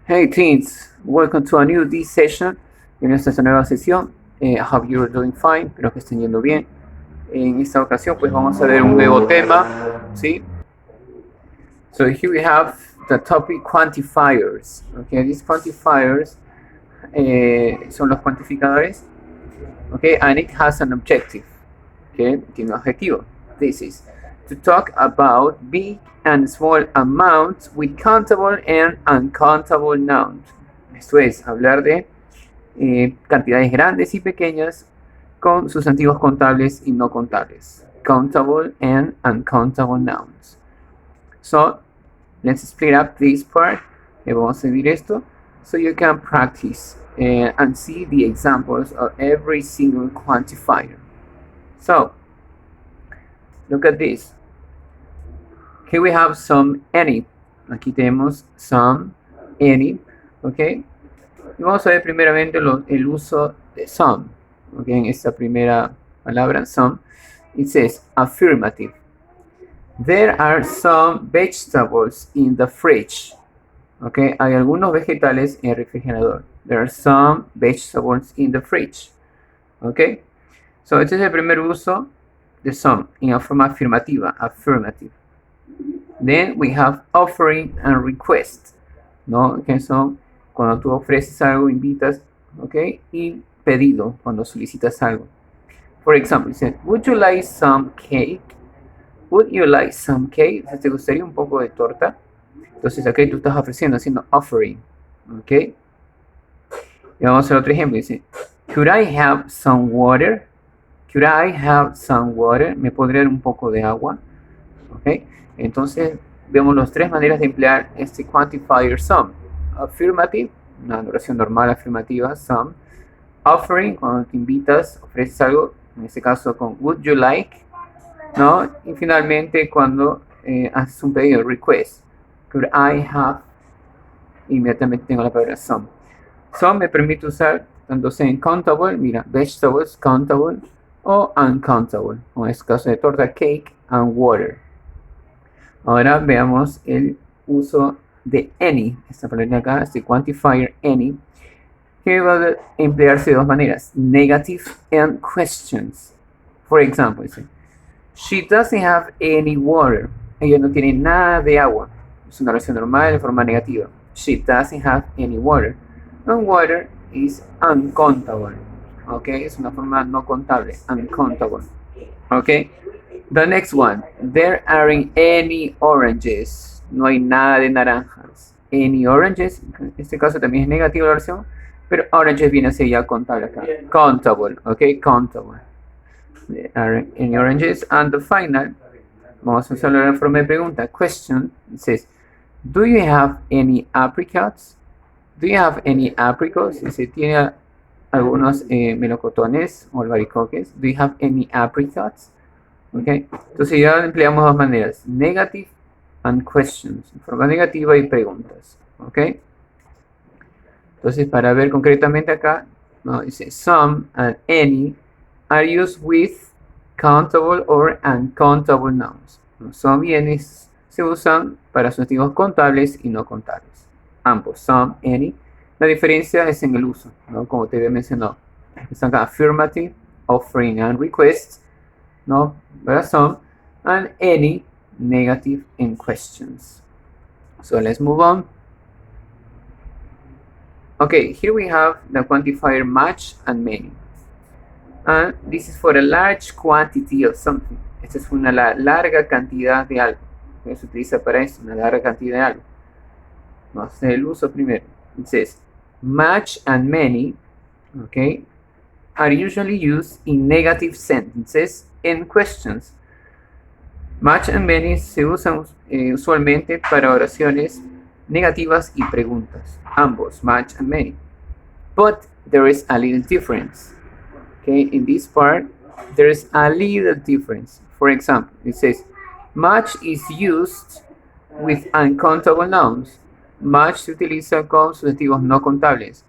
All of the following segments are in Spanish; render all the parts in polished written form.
Hey teens, welcome to a new D session. En esta nueva sesión, I hope you're doing fine, espero que estén yendo bien. En esta ocasión, pues vamos a ver un nuevo tema, ¿sí? So here we have the topic quantifiers. Okay, these quantifiers son los cuantificadores. Okay, and it has an objective. Okay, tiene un objetivo. This is to talk about big and small amounts with countable and uncountable nouns. Esto es, hablar de cantidades grandes y pequeñas con sustantivos contables y no contables. Countable and uncountable nouns. So, let's split up this part. Vamos a dividir esto so you can practice and see the examples of every single quantifier. So, look at this. Here we have some, any. Aquí tenemos some, any, ¿ok? Y vamos a ver primeramente el uso de some, ¿ok? En esta primera palabra, some, it says affirmative. There are some vegetables in the fridge. ¿Ok? Hay algunos vegetales en el refrigerador. There are some vegetables in the fridge. ¿Ok? So, este es el primer uso de some en la forma afirmativa, affirmative. Then we have offering and request, ¿no? Que son cuando tú ofreces algo, invitas, ¿ok? Y pedido, cuando solicitas algo. For example, dice, would you like some cake? Would you like some cake? ¿Te gustaría un poco de torta? Entonces, aquí tú estás ofreciendo, haciendo offering, ¿ok? Y vamos a hacer otro ejemplo, dice, could I have some water? Could I have some water? ¿Me podría dar un poco de agua? ¿Ok? Entonces, vemos las tres maneras de emplear este quantifier some. Affirmative, una oración normal afirmativa, some. Offering, cuando te invitas, ofreces algo, en este caso con would you like, ¿no? Y finalmente, cuando haces un pedido, request. Could I have, inmediatamente tengo la palabra some. Some me permite usar tanto sea en countable, mira, vegetables, countable, o uncountable, como en este caso de torta, cake and water. Ahora veamos el uso de any, esta palabra acá, este quantifier any, que va a emplearse de dos maneras, negative and questions. For example, dice, she doesn't have any water. Ella no tiene nada de agua. Es una oración normal en forma negativa. She doesn't have any water. And water is uncountable. Ok, es una forma no contable, uncountable. Ok. The next one, there aren't any oranges. No hay nada de naranjas. Any oranges, en este caso también es negativa la versión, pero oranges viene a ser ya contable acá. Countable, ok, countable. There aren't any oranges. And the final, vamos a usarlo en forma de pregunta, question, it says, do you have any apricots? Do you have any apricots? Dice, ¿tiene algunos melocotones o albaricoques? Do you have any apricots? Okay. Entonces ya empleamos dos maneras, negative and questions, en forma negativa y preguntas, ¿ok? Entonces para ver concretamente acá, no, dice some and any are used with countable or uncountable nouns. Some y any se usan para sustantivos contables y no contables. Ambos, some, any. La diferencia es en el uso, ¿no? Como te había mencionado. Están acá affirmative, offering and request, no, but some, and any, negative, and questions. So let's move on. Okay, here we have the quantifier much and many. And this is for a large quantity of something. Esta es una larga cantidad de algo. Se utiliza para eso, una larga cantidad de algo. Vamos a hacer el uso primero. It says, much and many, okay, are usually used in negative sentences and questions. Much and many se usan usualmente para oraciones negativas y preguntas. Ambos, much and many. But there is a little difference. Okay, in this part, there is a little difference. For example, it says, much is used with uncountable nouns. Much se utiliza con sustantivos no contables.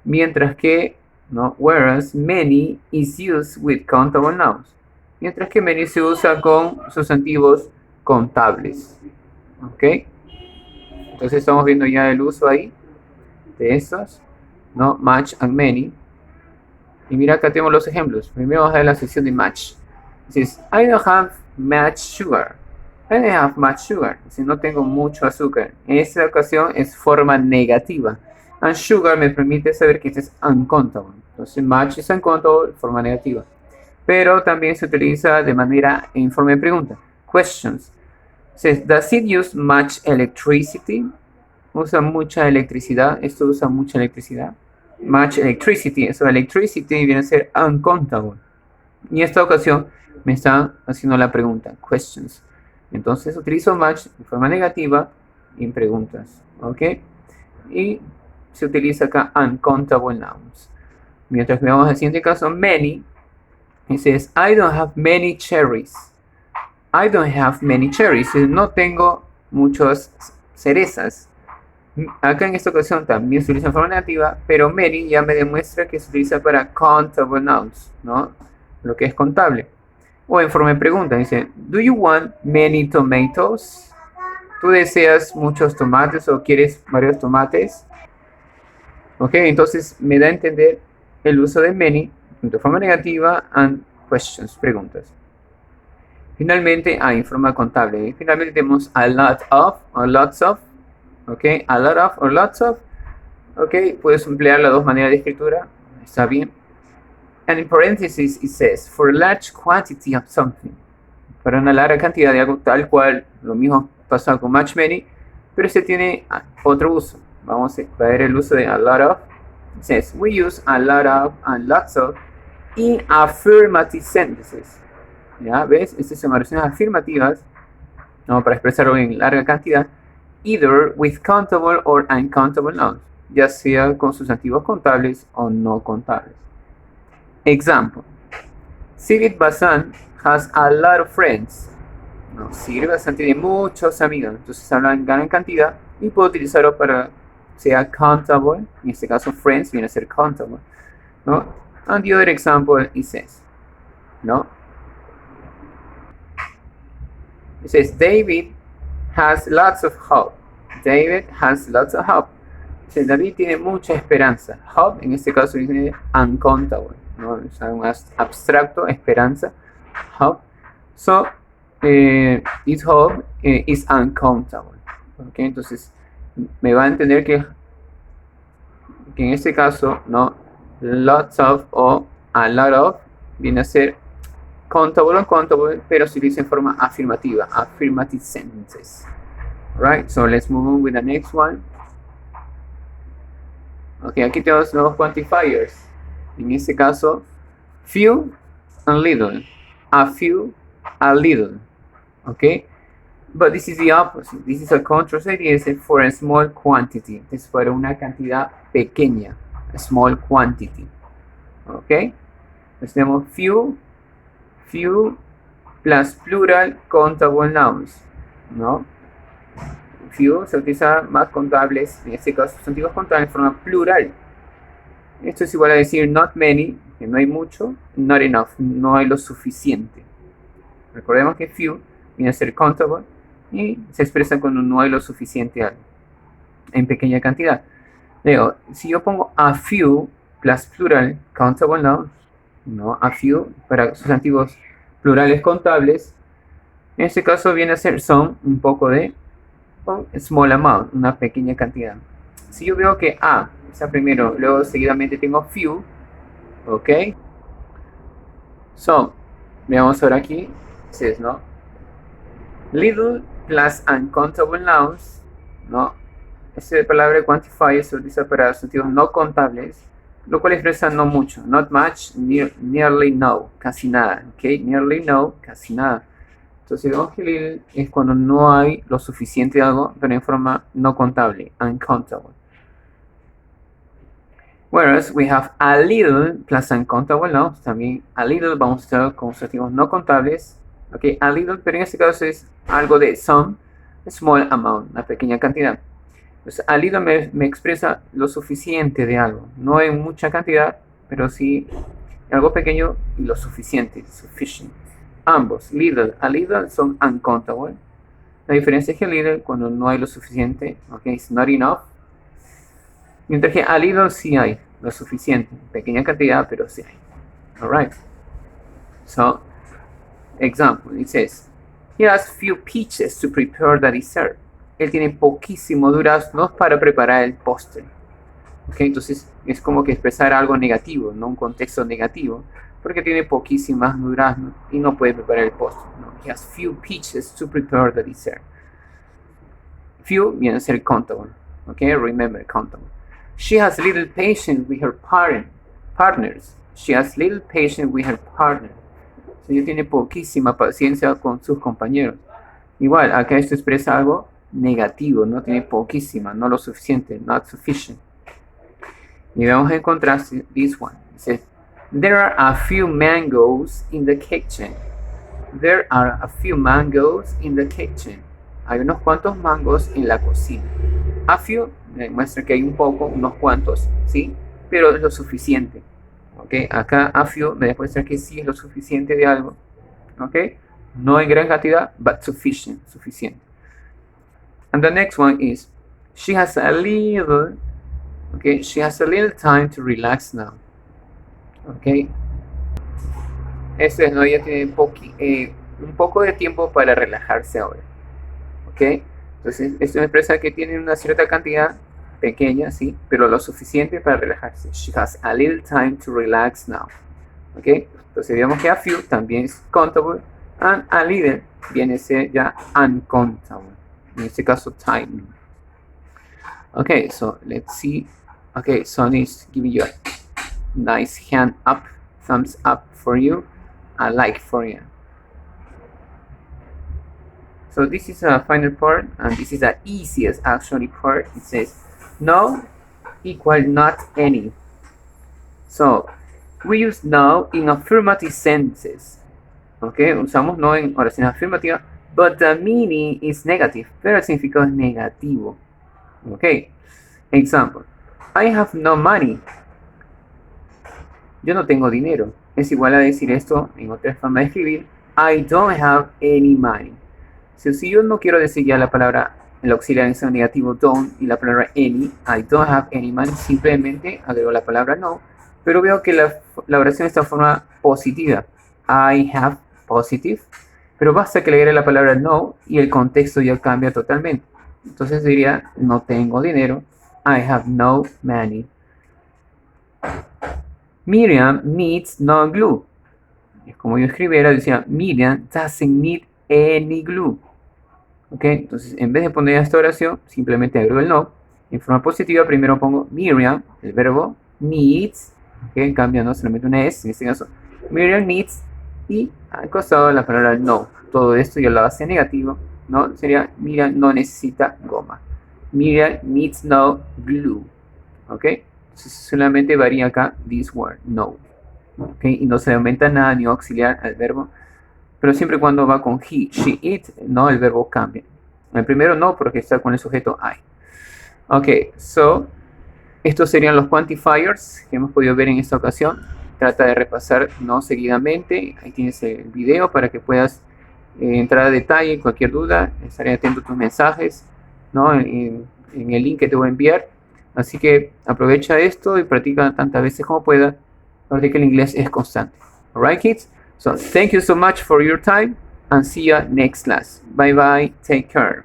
Mientras que, no, whereas many is used with countable nouns. Mientras que many se usa con sustantivos contables. ¿Ok? Entonces estamos viendo ya el uso ahí. de estos, ¿no? Much and many. Y mira, acá tenemos los ejemplos. Primero vamos a ver la sección de match. Dices, I don't have much sugar. I don't have much sugar. Dice, no tengo mucho azúcar. En esta ocasión es forma negativa. And sugar me permite saber que este es uncountable. Entonces, much es uncountable, forma negativa. Pero también se utiliza de manera en forma de pregunta. Questions. Says, does it use much electricity? Usa mucha electricidad. Esto usa mucha electricidad. Much electricity. Eso electricity viene a ser uncountable. Y en esta ocasión me están haciendo la pregunta. Questions. Entonces utilizo much de forma negativa en preguntas. ¿Ok? Y se utiliza acá uncountable nouns. Mientras que veamos el siguiente caso, many. Dices, I don't have many cherries. I don't have many cherries. No tengo muchas cerezas. Acá en esta ocasión también se utiliza en forma negativa, pero many ya me demuestra que se utiliza para countable nouns, ¿no? Lo que es contable. O en forma de pregunta, dice, do you want many tomatoes? ¿Tú deseas muchos tomates o quieres varios tomates? Ok, entonces me da a entender el uso de many de forma negativa and questions, preguntas. Finalmente, en forma contable. Finalmente tenemos a lot of o lots of. Ok, a lot of o lots of. Ok, puedes emplear las dos maneras de escritura. Está bien. And in parentheses it says, for a large quantity of something. Para una larga cantidad de algo, tal cual, lo mismo pasa con much, many, pero se tiene otro uso. Vamos a ver el uso de a lot of. It says, we use a lot of and lots of in affirmative sentences. ¿Ya? ¿Ves? Estas son oraciones afirmativas, ¿no? Para expresarlo en larga cantidad, either with countable or uncountable nouns, ya sea con sustantivos contables o no contables. Example. Sigrid Bazan has a lot of friends. No, Sigrid Bazan tiene muchos amigos. Entonces hablan en gran cantidad y puedo utilizarlo para sea countable. En este caso, friends viene a ser countable, ¿no? And the other example it says, ¿no? It says, David has lots of hope. David has lots of hope. Dice, David tiene mucha esperanza. Hope, en este caso, dice uncountable, ¿no? Es un abstracto, esperanza. Hope. So, this hope is uncountable. ¿Okay? Entonces, me va a entender que en este caso, ¿no? Lots of o a lot of viene a ser countable o uncountable, pero se dice en forma afirmativa. Affirmative sentences. Right, so let's move on with the next one. Ok, aquí tenemos nuevos quantifiers. En este caso, few and little. A few, a little. Ok, but this is the opposite. This is a contrast idea for a small quantity. Es para una cantidad pequeña. A small quantity. Ok, entonces tenemos few plus plural countable nouns. ¿No? Few se utiliza más contables, en este caso sustantivos contables en forma plural. Esto es igual a decir not many, que no hay mucho, not enough, no hay lo suficiente. Recordemos que few viene a ser countable y se expresa cuando no hay lo suficiente algo, en pequeña cantidad. Luego, si yo pongo a few plus plural countable nouns, no, a few para sustantivos plurales contables, en este caso viene a ser some, un poco de small amount, una pequeña cantidad. Si yo veo que A está primero, luego seguidamente tengo few, ok. So, veamos ahora aquí, says, ¿no? Little plus uncountable nouns, ¿no? Esta palabra quantifier se utiliza para sustantivos no contables, lo cual expresa no mucho, not much, nearly no, casi nada, ok. Nearly no, casi nada. Entonces vemos que little es cuando no hay lo suficiente de algo, pero en forma no contable, uncountable. Whereas we have a little plus uncountable nouns, también a little vamos a usar con sustantivos no contables, ok, a little, pero en este caso es algo de some, small amount, una pequeña cantidad. Entonces a little me expresa lo suficiente de algo, no en mucha cantidad, pero sí algo pequeño y lo suficiente, sufficient. Ambos, little, a little son uncountable. La diferencia es que little cuando no hay lo suficiente, ok, it's not enough. Mientras que a little sí hay, lo suficiente. Pequeña cantidad, pero sí hay. Alright. So, example, it says, he has few peaches to prepare the dessert. Él tiene poquísimos duraznos para preparar el postre. Okay, entonces es como que expresar algo negativo, no un contexto negativo, porque tiene poquísimas duraznos y no puede preparar el postre. No, he has few peaches to prepare the dessert. Few viene a ser countable. Okay, remember countable. She has little patience with her partners. She has little patience with her partner. Ella tiene poquísima paciencia con sus compañeros. Igual, acá esto expresa algo negativo, no tiene poquísima, no lo suficiente, not sufficient. Y vamos a encontrar this one. Dice, there are a few mangoes in the kitchen. There are a few mangoes in the kitchen. Hay unos cuantos mangos en la cocina. A few muestra que hay un poco, unos cuantos, ¿sí? Pero es lo suficiente. ¿Ok? Acá a few me demuestra que sí es lo suficiente de algo. ¿Ok? No en gran cantidad, but sufficient, suficiente. And the next one is, she has a little, okay, she has a little time to relax now. Ok. Esto es, ¿no? Ella tiene un poco de tiempo para relajarse ahora. Ok. Entonces, esto me expresa que tiene una cierta cantidad pequeña, sí, pero lo suficiente para relajarse. She has a little time to relax now. Ok. Entonces, digamos que a few también es countable. And a little viene a ser ya uncountable. En este caso, time. Okay, so let's see. Okay, Sonny's giving you a nice hand up, thumbs up for you, a like for you. So this is a final part, and this is the easiest actually part. It says, no equal not any. So, we use no in affirmative sentences. Okay, usamos no en oraciones afirmativas, but the meaning is negative, pero el significado es negativo. Okay, example, I have no money. Yo no tengo dinero. Es igual a decir esto en otra forma de escribir, I don't have any money. Si yo no quiero decir ya la palabra, el auxiliar en negativo don't y la palabra any, I don't have any money, simplemente agrego la palabra no, pero veo que la oración está en forma positiva. I have positive, pero basta que le agregue la palabra no y el contexto ya cambia totalmente. Entonces diría, no tengo dinero, I have no money. Miriam needs no glue. Es como yo escribiera, decía, Miriam doesn't need any glue. Ok, entonces en vez de poner esta oración, simplemente agrego el no. En forma positiva, primero pongo Miriam, el verbo, needs, ok, cambia, no solamente una S, en este caso, Miriam needs, y al costado la palabra no. Todo esto ya lo hace negativo, ¿no? Sería, Miriam no necesita goma. Miriam needs no glue, ok. Entonces solamente varía acá this word, no. Ok, y no se le aumenta nada ni auxiliar al verbo. Pero siempre cuando va con he, she, it, no, el verbo cambia. El primero no, porque está con el sujeto I. Ok, so, estos serían los quantifiers que hemos podido ver en esta ocasión. Trata de repasar no seguidamente. Ahí tienes el video para que puedas entrar a detalle. Cualquier duda, estaré atento a tus mensajes, ¿no? En el link que te voy a enviar. Así que aprovecha esto y practica tantas veces como puedas. Porque el inglés es constante. Alright, kids? So thank you so much for your time and see you next class. Bye bye. Take care.